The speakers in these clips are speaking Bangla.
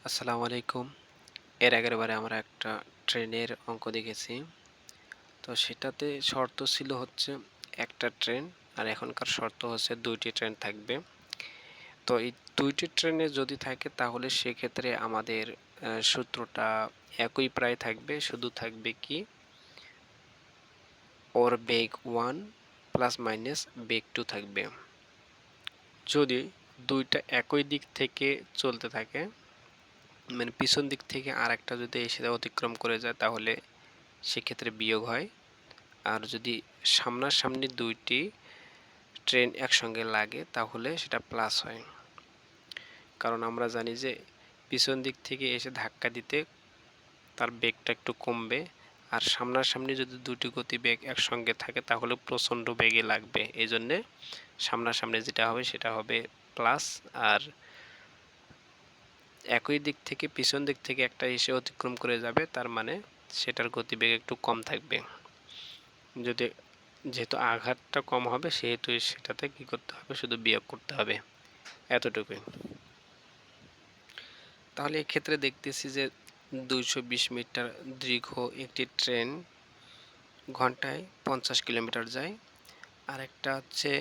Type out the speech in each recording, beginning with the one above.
আসসালামু আলাইকুম। এর আগের বারে আমরা একটা ট্রেনের অঙ্ক দেখেছি। তো সেটাতে শর্ত ছিল হচ্ছে একটা ট্রেন, আর এখনকার শর্ত হচ্ছে ২ টি ট্রেন থাকবে। তো এই ২ টি ট্রেনে যদি থাকে তাহলে সেক্ষেত্রে আমাদের সূত্রটা একই প্রায় থাকবে। শুধু থাকবে কি ওর বেগ 1 প্লাস মাইনাস বেগ 2 থাকবে। যদি ২ টা একই দিক থেকে চলতে থাকে, মানে পিছন দিক থেকে আরেকটা যদি এসে অতিক্রম করে যায় তাহলে সেক্ষেত্রে বিয়োগ হয়। আর যদি সামনাসামনি ২ টি ট্রেন একসঙ্গে লাগে তাহলে সেটা প্লাস হয়। কারণ আমরা জানি যে পিছন দিক থেকে এসে ধাক্কা দিতে তার বেগটা একটু কমবে, আর সামনাসামনি যদি ২ টি গতিবেগ একসঙ্গে থাকে তাহলে প্রচণ্ড বেগে লাগবে। এজন্যে সামনাসামনি যেটা হবে সেটা হবে প্লাস, আর একই দিক থেকে পিছন দিক থেকে একটা এসে অতিক্রম করে যাবে, তার মানে সেটার গতিবেগ একটু কম থাকবে। যদি যেহেতু আঘাতটা কম হবে সেহেতু সেটাতে কি করতে হবে, শুধু বিয়োগ করতে হবে, এতটুকুই। তাহলে এক্ষেত্রে দেখতেছি যে ২২০ মিটার দীর্ঘ একটি ট্রেন ঘন্টায় ৫০ কিলোমিটার যায়, আর একটা হচ্ছে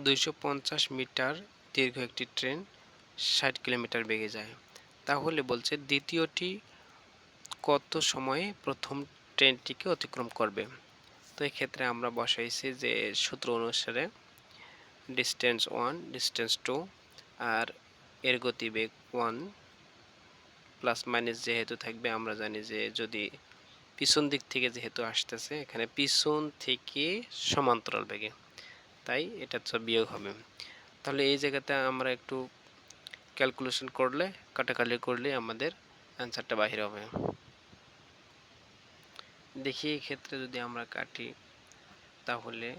২৫০ মিটার দীর্ঘ একটি ট্রেন ৬০ কিলোমিটার বেগে যায়। তাহলে বলছে দ্বিতীয়টি কত সময়ে প্রথম ট্রেনটিকে অতিক্রম করবে। তো এক্ষেত্রে আমরা বসাইছি যে সূত্র অনুসারে ডিস্টেন্স 1 ডিস্টেন্স 2, আর এর গতিবেগ 1 প্লাস মাইনাস যেহেতু থাকবে, আমরা জানি যে যদি পিছন দিক থেকে যেহেতু আসতেছে, এখানে পিছন থেকে সমান্তরাল বেগে, তাই এটা হচ্ছে বিয়োগ হবে। তাহলে এই জায়গাতে আমরা একটু ক্যালকুলেশন করলে, কাটাকাটি করলে আমাদের অ্যান্সারটা বাহির হবে। দেখি এই ক্ষেত্রে যদি আমরা কাটি তাহলে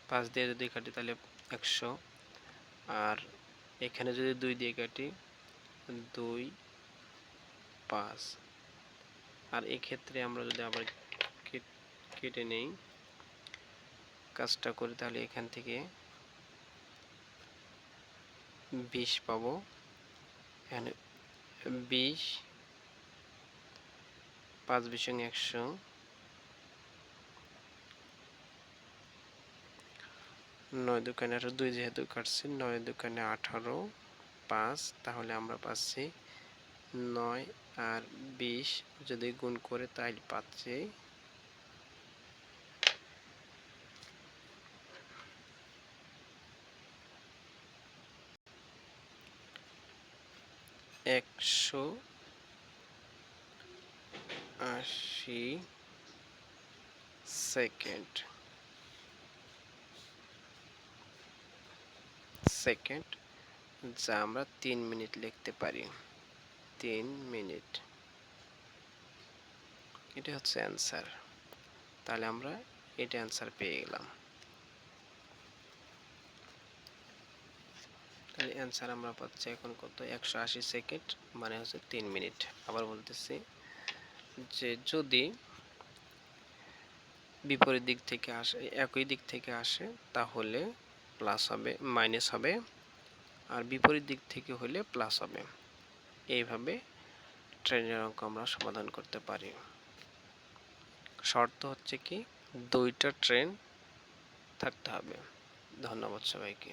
৫ দিয়ে যদি কাটি তাহলে ১০০, আর এখানে যদি ২ দিয়ে কাটি ২ ৫, আর এক্ষেত্রে আমরা যদি আবার কেটে নেই, কাজটা করি, তাহলে এখান থেকে ২০ পাবো। এখানে ২০, ৫ ২০ ১০০, ৯ দুগুণে ১৮, ২ যেহেতু কাটছি ৯ দুগুণে ১৮, ৫, তাহলে আমরা পাচ্ছি ৯ আর ২০ যদি গুণ করে তাহলে পাচ্ছি ১৮০ সেকেন্ড, যা আমরা ৩ মিনিট লিখতে পারি। ৩ মিনিট, এটা হচ্ছে অ্যান্সার। তাহলে আমরা এটা অ্যান্সার পেয়ে গেলাম। তাহলে অ্যান্সার আমরা পাচ্ছি এখন কত, ১৮০ সেকেন্ড, মানে হচ্ছে ৩ মিনিট। আবার বলতেছি যে যদি বিপরীত দিক থেকে আসে, একই দিক থেকে আসে তাহলে প্লাস হবে, মাইনাস হবে, আর বিপরীত দিক থেকে হলে প্লাস হবে। এইভাবে ট্রেনের অঙ্ক আমরা সমাধান করতে পারি। শর্ত হচ্ছে কি ২টা ট্রেন থাকতে হবে। ধন্যবাদ সবাইকে।